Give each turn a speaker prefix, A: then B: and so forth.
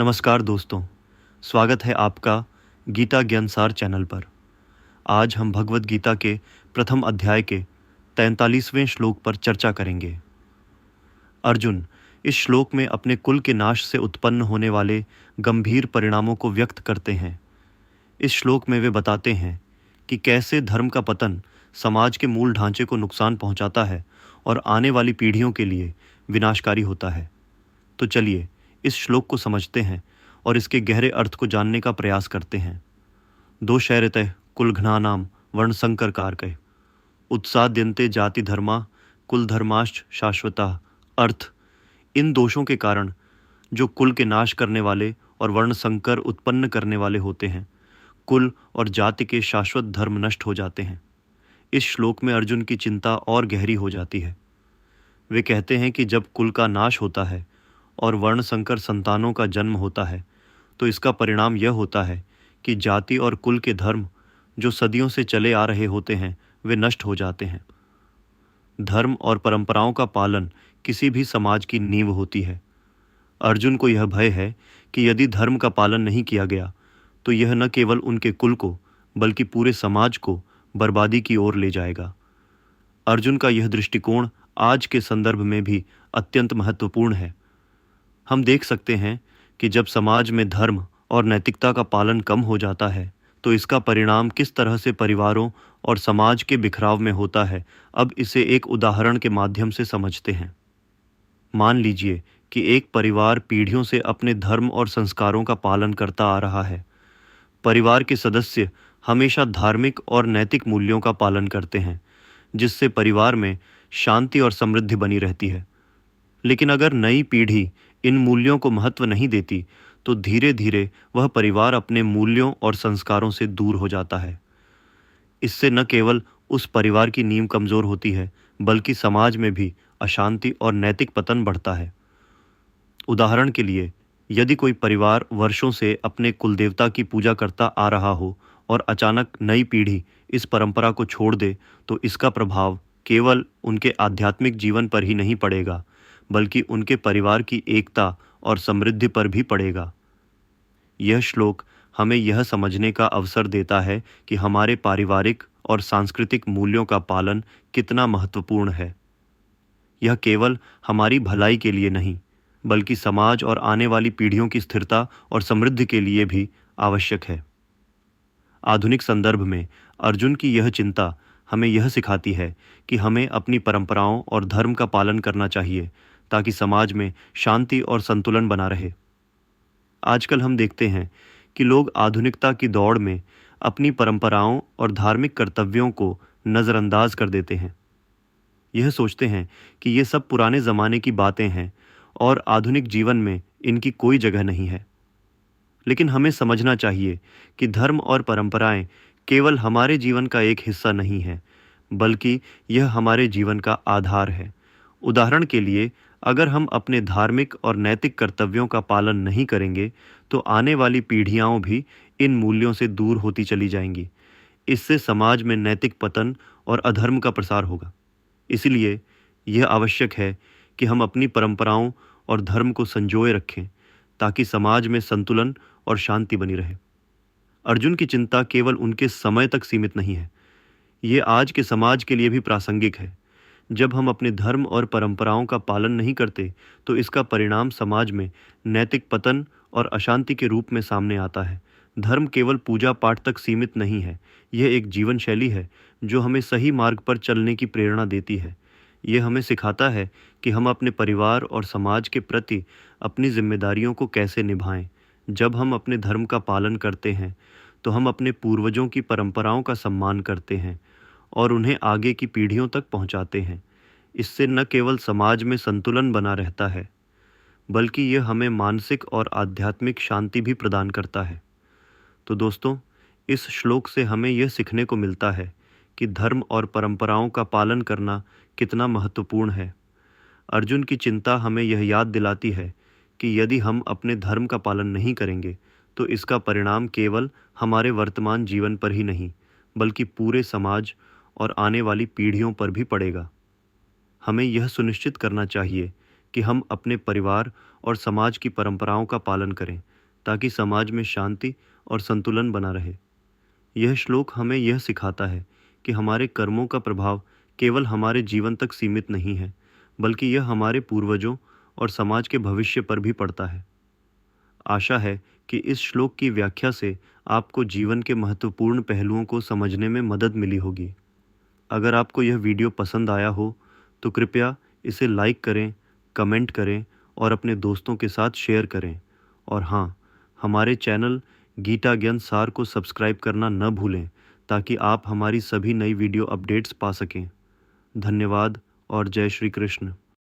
A: नमस्कार दोस्तों, स्वागत है आपका गीता ज्ञानसार चैनल पर। आज हम भगवद गीता के प्रथम अध्याय के 43वें श्लोक पर चर्चा करेंगे। अर्जुन इस श्लोक में अपने कुल के नाश से उत्पन्न होने वाले गंभीर परिणामों को व्यक्त करते हैं। इस श्लोक में वे बताते हैं कि कैसे धर्म का पतन समाज के मूल ढांचे को नुकसान पहुंचाता है और आने वाली पीढ़ियों के लिए विनाशकारी होता है। तो चलिए इस श्लोक को समझते हैं और इसके गहरे अर्थ को जानने का प्रयास करते हैं। दो शैरतः कुलघ्नानाम वर्णसंकर कारकः उत्साद्यन्ते जाति धर्मा कुल धर्माश्च शाश्वता। अर्थ, इन दोषों के कारण जो कुल के नाश करने वाले और वर्णसंकर उत्पन्न करने वाले होते हैं, कुल और जाति के शाश्वत धर्म नष्ट हो जाते हैं। इस श्लोक में अर्जुन की चिंता और गहरी हो जाती है। वे कहते हैं कि जब कुल का नाश होता है और वर्णसंकर संतानों का जन्म होता है तो इसका परिणाम यह होता है कि जाति और कुल के धर्म जो सदियों से चले आ रहे होते हैं वे नष्ट हो जाते हैं। धर्म और परंपराओं का पालन किसी भी समाज की नींव होती है। अर्जुन को यह भय है कि यदि धर्म का पालन नहीं किया गया तो यह न केवल उनके कुल को बल्कि पूरे समाज को बर्बादी की ओर ले जाएगा। अर्जुन का यह दृष्टिकोण आज के संदर्भ में भी अत्यंत महत्वपूर्ण है। हम देख सकते हैं कि जब समाज में धर्म और नैतिकता का पालन कम हो जाता है तो इसका परिणाम किस तरह से परिवारों और समाज के बिखराव में होता है। अब इसे एक उदाहरण के माध्यम से समझते हैं। मान लीजिए कि एक परिवार पीढ़ियों से अपने धर्म और संस्कारों का पालन करता आ रहा है। परिवार के सदस्य हमेशा धार्मिक और नैतिक मूल्यों का पालन करते हैं, जिससे परिवार में शांति और समृद्धि बनी रहती है। लेकिन अगर नई पीढ़ी इन मूल्यों को महत्व नहीं देती तो धीरे धीरे वह परिवार अपने मूल्यों और संस्कारों से दूर हो जाता है। इससे न केवल उस परिवार की नींव कमजोर होती है बल्कि समाज में भी अशांति और नैतिक पतन बढ़ता है। उदाहरण के लिए, यदि कोई परिवार वर्षों से अपने कुलदेवता की पूजा करता आ रहा हो और अचानक नई पीढ़ी इस परंपरा को छोड़ दे तो इसका प्रभाव केवल उनके आध्यात्मिक जीवन पर ही नहीं पड़ेगा बल्कि उनके परिवार की एकता और समृद्धि पर भी पड़ेगा। यह श्लोक हमें यह समझने का अवसर देता है कि हमारे पारिवारिक और सांस्कृतिक मूल्यों का पालन कितना महत्वपूर्ण है। यह केवल हमारी भलाई के लिए नहीं बल्कि समाज और आने वाली पीढ़ियों की स्थिरता और समृद्धि के लिए भी आवश्यक है। आधुनिक संदर्भ में अर्जुन की यह चिंता हमें यह सिखाती है कि हमें अपनी परंपराओं और धर्म का पालन करना चाहिए ताकि समाज में शांति और संतुलन बना रहे। आजकल हम देखते हैं कि लोग आधुनिकता की दौड़ में अपनी परंपराओं और धार्मिक कर्तव्यों को नज़रअंदाज कर देते हैं। यह सोचते हैं कि ये सब पुराने ज़माने की बातें हैं और आधुनिक जीवन में इनकी कोई जगह नहीं है। लेकिन हमें समझना चाहिए कि धर्म और परंपराएं केवल हमारे जीवन का एक हिस्सा नहीं है बल्कि यह हमारे जीवन का आधार है। उदाहरण के लिए, अगर हम अपने धार्मिक और नैतिक कर्तव्यों का पालन नहीं करेंगे तो आने वाली पीढ़ियां भी इन मूल्यों से दूर होती चली जाएंगी। इससे समाज में नैतिक पतन और अधर्म का प्रसार होगा। इसलिए यह आवश्यक है कि हम अपनी परंपराओं और धर्म को संजोए रखें ताकि समाज में संतुलन और शांति बनी रहे। अर्जुन की चिंता केवल उनके समय तक सीमित नहीं है, ये आज के समाज के लिए भी प्रासंगिक है। जब हम अपने धर्म और परंपराओं का पालन नहीं करते तो इसका परिणाम समाज में नैतिक पतन और अशांति के रूप में सामने आता है। धर्म केवल पूजा पाठ तक सीमित नहीं है, यह एक जीवन शैली है जो हमें सही मार्ग पर चलने की प्रेरणा देती है। यह हमें सिखाता है कि हम अपने परिवार और समाज के प्रति अपनी जिम्मेदारियों को कैसे निभाएं। जब हम अपने धर्म का पालन करते हैं तो हम अपने पूर्वजों की परंपराओं का सम्मान करते हैं और उन्हें आगे की पीढ़ियों तक पहुंचाते हैं। इससे न केवल समाज में संतुलन बना रहता है बल्कि यह हमें मानसिक और आध्यात्मिक शांति भी प्रदान करता है। तो दोस्तों, इस श्लोक से हमें यह सीखने को मिलता है कि धर्म और परंपराओं का पालन करना कितना महत्वपूर्ण है। अर्जुन की चिंता हमें यह याद दिलाती है कि यदि हम अपने धर्म का पालन नहीं करेंगे तो इसका परिणाम केवल हमारे वर्तमान जीवन पर ही नहीं बल्कि पूरे समाज और आने वाली पीढ़ियों पर भी पड़ेगा। हमें यह सुनिश्चित करना चाहिए कि हम अपने परिवार और समाज की परंपराओं का पालन करें ताकि समाज में शांति और संतुलन बना रहे। यह श्लोक हमें यह सिखाता है कि हमारे कर्मों का प्रभाव केवल हमारे जीवन तक सीमित नहीं है, बल्कि यह हमारे पूर्वजों और समाज के भविष्य पर भी पड़ता है। आशा है कि इस श्लोक की व्याख्या से आपको जीवन के महत्वपूर्ण पहलुओं को समझने में मदद मिली होगी। अगर आपको यह वीडियो पसंद आया हो तो कृपया इसे लाइक करें, कमेंट करें और अपने दोस्तों के साथ शेयर करें। और हाँ, हमारे चैनल गीता ज्ञान सार को सब्सक्राइब करना न भूलें ताकि आप हमारी सभी नई वीडियो अपडेट्स पा सकें। धन्यवाद और जय श्री कृष्ण।